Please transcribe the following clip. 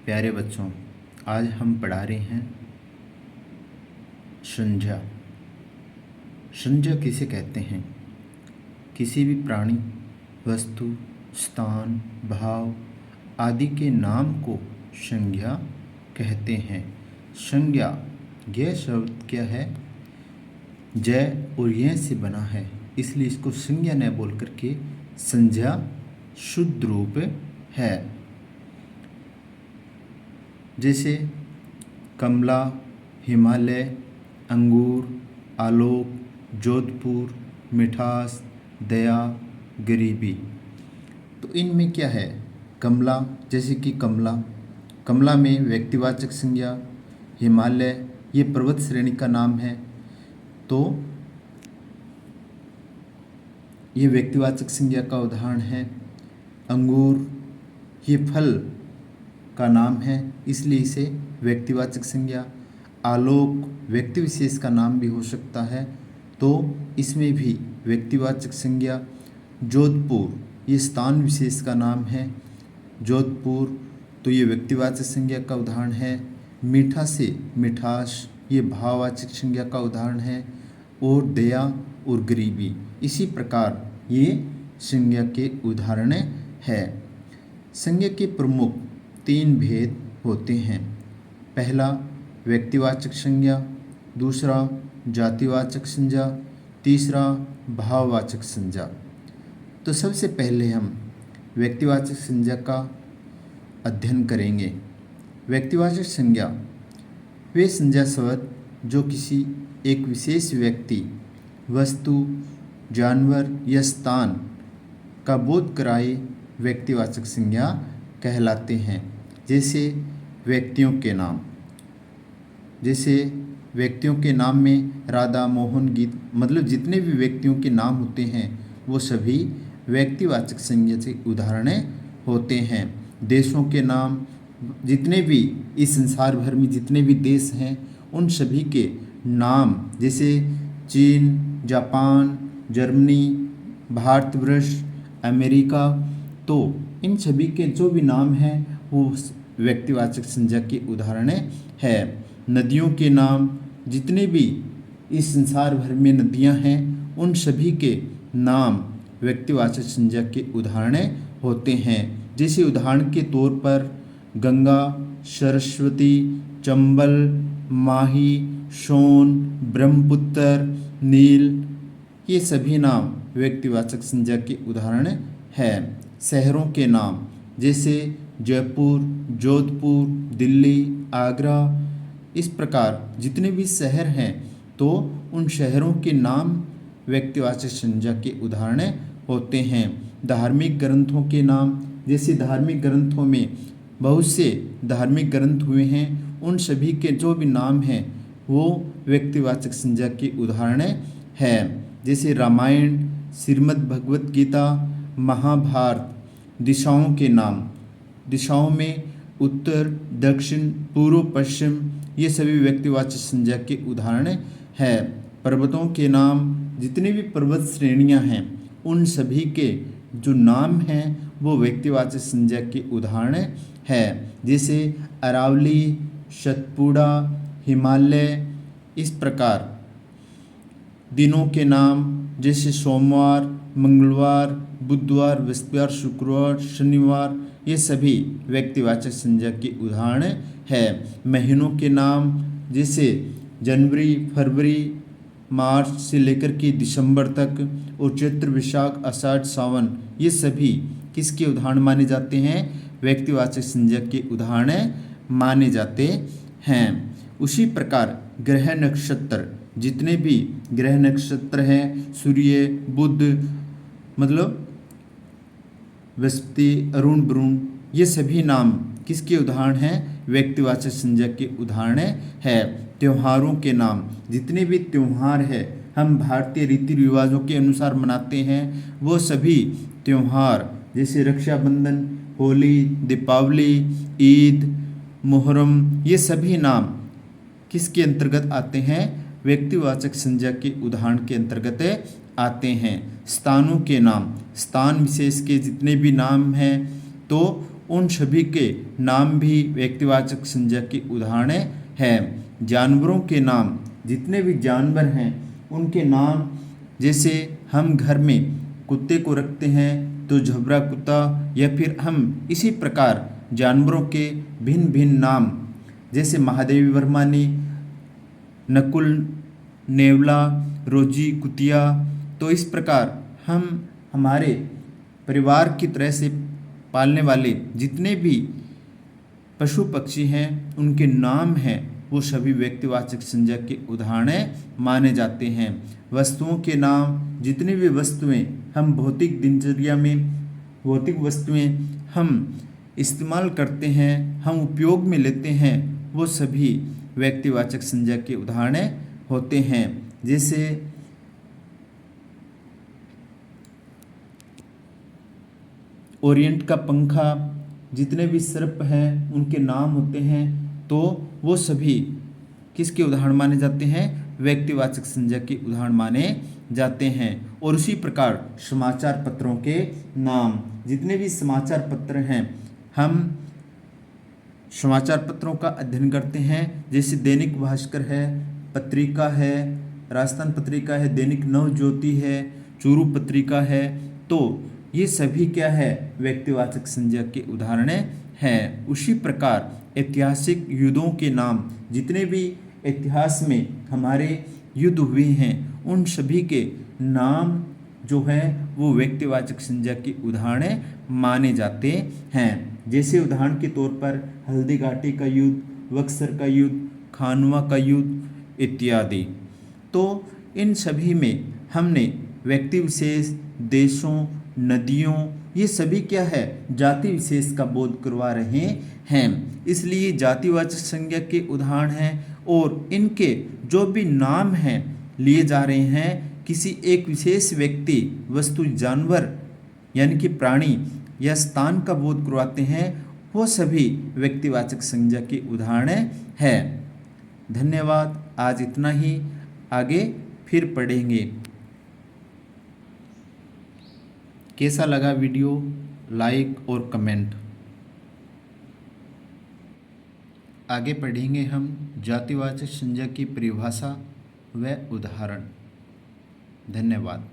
प्यारे बच्चों, आज हम पढ़ा रहे हैं संज्ञा। संज्ञा किसे कहते हैं? किसी भी प्राणी, वस्तु, स्थान, भाव आदि के नाम को संज्ञा कहते हैं। संज्ञा, यह शब्द क्या है? जय और यह से बना है, इसलिए इसको संज्ञा न बोल करके संज्ञा शुद्ध रूप है। जैसे कमला, हिमालय, अंगूर, आलोक, जोधपुर, मिठास, दया, गरीबी। तो इनमें क्या है? कमला, जैसे कि कमला में व्यक्तिवाचक संज्ञा। हिमालय ये पर्वत श्रेणी का नाम है, तो ये व्यक्तिवाचक संज्ञा का उदाहरण है। अंगूर ये फल का नाम है, इसलिए इसे व्यक्तिवाचक संज्ञा। आलोक व्यक्ति विशेष का नाम भी हो सकता है, तो इसमें भी व्यक्तिवाचक संज्ञा। जोधपुर ये स्थान विशेष का नाम है, जोधपुर, तो ये व्यक्तिवाचक संज्ञा का उदाहरण है। मीठा से मिठास ये भाववाचक संज्ञा का उदाहरण है। और दया और गरीबी इसी प्रकार ये संज्ञा के उदाहरण है। संज्ञा के प्रमुख 3 भेद होते हैं। पहला व्यक्तिवाचक संज्ञा, दूसरा जातिवाचक संज्ञा, तीसरा भाववाचक संज्ञा। तो सबसे पहले हम व्यक्तिवाचक संज्ञा का अध्ययन करेंगे। व्यक्तिवाचक संज्ञा वे संज्ञा शब्द जो किसी एक विशेष व्यक्ति, वस्तु, जानवर या स्थान का बोध कराए व्यक्तिवाचक संज्ञा कहलाते हैं। जैसे व्यक्तियों के नाम, जैसे व्यक्तियों के नाम में राधा, मोहन, गीत, मतलब जितने भी व्यक्तियों के नाम होते हैं वो सभी व्यक्तिवाचक संज्ञा से उदाहरण होते हैं। देशों के नाम, जितने भी इस संसार भर में जितने भी देश हैं उन सभी के नाम, जैसे चीन, जापान, जर्मनी, भारतवर्ष, अमेरिका, तो इन सभी के जो भी नाम हैं वो व्यक्तिवाचक संज्ञा के उदाहरण है। नदियों के नाम, जितने भी इस संसार भर में नदियां हैं उन सभी के नाम व्यक्तिवाचक संज्ञा के उदाहरण होते हैं। जैसे उदाहरण के तौर पर गंगा, सरस्वती, चंबल, माही, सोन, ब्रह्मपुत्र, नील, ये सभी नाम व्यक्तिवाचक संज्ञा के उदाहरण हैं। शहरों के नाम, जैसे जयपुर, जोधपुर, दिल्ली, आगरा, इस प्रकार जितने भी शहर हैं तो उन शहरों के नाम व्यक्तिवाचक संज्ञा के उदाहरण होते हैं। धार्मिक ग्रंथों के नाम, जैसे धार्मिक ग्रंथों में बहुत से धार्मिक ग्रंथ हुए हैं, उन सभी के जो भी नाम हैं वो व्यक्तिवाचक संज्ञा के उदाहरण हैं। जैसे रामायण, श्रीमद् भगवत गीता, महाभारत। दिशाओं के नाम, दिशाओं में उत्तर, दक्षिण, पूर्व, पश्चिम, ये सभी व्यक्तिवाचक संज्ञा के उदाहरण हैं। पर्वतों के नाम, जितनी भी पर्वत श्रेणियां हैं उन सभी के जो नाम हैं वो व्यक्तिवाचक संज्ञा के उदाहरण हैं। जैसे अरावली, सतपुड़ा, हिमालय, इस प्रकार। दिनों के नाम, जैसे सोमवार, मंगलवार, बुधवार, बृहस्पतिवार, शुक्रवार, शनिवार, ये सभी व्यक्तिवाचक संज्ञा के उदाहरण हैं। महीनों के नाम, जैसे जनवरी, फरवरी, मार्च से लेकर के दिसंबर तक, और चैत्र, वैशाख, आषाढ़, सावन, ये सभी किसके उदाहरण माने जाते हैं? व्यक्तिवाचक संज्ञा के उदाहरण माने जाते हैं। उसी प्रकार ग्रह नक्षत्र, जितने भी ग्रह नक्षत्र हैं, सूर्य, बुध, मतलब बृहस्पति, अरुण, वरुण, ये सभी नाम किसके उदाहरण हैं? व्यक्तिवाचक संज्ञा के उदाहरण है। त्योहारों के नाम, जितने भी त्यौहार है हम भारतीय रीति रिवाजों के अनुसार मनाते हैं वो सभी त्यौहार, जैसे रक्षाबंधन, होली, दीपावली, ईद, मुहर्रम, ये सभी नाम किसके अंतर्गत आते हैं? व्यक्तिवाचक संज्ञा के उदाहरण के अंतर्गत आते हैं। स्थानों के नाम, स्थान विशेष के जितने भी नाम हैं तो उन सभी के नाम भी व्यक्तिवाचक संज्ञा के उदाहरण हैं। जानवरों के नाम, जितने भी जानवर हैं उनके नाम, जैसे हम घर में कुत्ते को रखते हैं तो झबरा कुत्ता, या फिर हम इसी प्रकार जानवरों के भिन्न भिन्न नाम, जैसे महादेवी वर्मा ने नकुल, नेवला, रोजी, कुतिया, तो इस प्रकार हम हमारे परिवार की तरह से पालने वाले जितने भी पशु पक्षी हैं उनके नाम हैं वो सभी व्यक्तिवाचक संज्ञा के उदाहरण माने जाते हैं। वस्तुओं के नाम, जितनी भी वस्तुएं हम भौतिक दिनचर्या में, भौतिक वस्तुएं हम इस्तेमाल करते हैं, हम उपयोग में लेते हैं, वो सभी व्यक्तिवाचक संज्ञा के उदाहरण होते हैं। जैसे ओरिएंट का पंखा, जितने भी सर्प हैं उनके नाम होते हैं, तो वो सभी किसके उदाहरण माने जाते हैं? व्यक्तिवाचक संज्ञा के उदाहरण माने जाते हैं। और उसी प्रकार समाचार पत्रों के नाम, जितने भी समाचार पत्र हैं हम समाचार पत्रों का अध्ययन करते हैं, जैसे दैनिक भास्कर है, पत्रिका है, राजस्थान पत्रिका है, दैनिक नवज्योति है, चूरू पत्रिका है, तो ये सभी क्या है? व्यक्तिवाचक संज्ञा के उदाहरण हैं। उसी प्रकार ऐतिहासिक युद्धों के नाम, जितने भी इतिहास में हमारे युद्ध हुए हैं उन सभी के नाम जो है वो व्यक्तिवाचक संज्ञा के उदाहरण माने जाते हैं। जैसे उदाहरण के तौर पर हल्दी घाटी का युद्ध, बक्सर का युद्ध, खानवा का युद्ध इत्यादि। तो इन सभी में हमने व्यक्ति विशेष, देशों, नदियों, ये सभी क्या है? जाति विशेष का बोध करवा रहे हैं। इसलिए जातिवाचक संज्ञा के उदाहरण हैं और इनके जो भी नाम हैं लिए जा रहे हैं किसी एक विशेष व्यक्ति, वस्तु, जानवर यानी कि प्राणी या स्थान का बोध करवाते हैं, वो सभी व्यक्तिवाचक संज्ञा के उदाहरण हैं। धन्यवाद। आज इतना ही, आगे फिर पढ़ेंगे। कैसा लगा वीडियो? लाइक और कमेंट। आगे पढ़ेंगे हम जातिवाचक संज्ञा की परिभाषा व उदाहरण। धन्यवाद।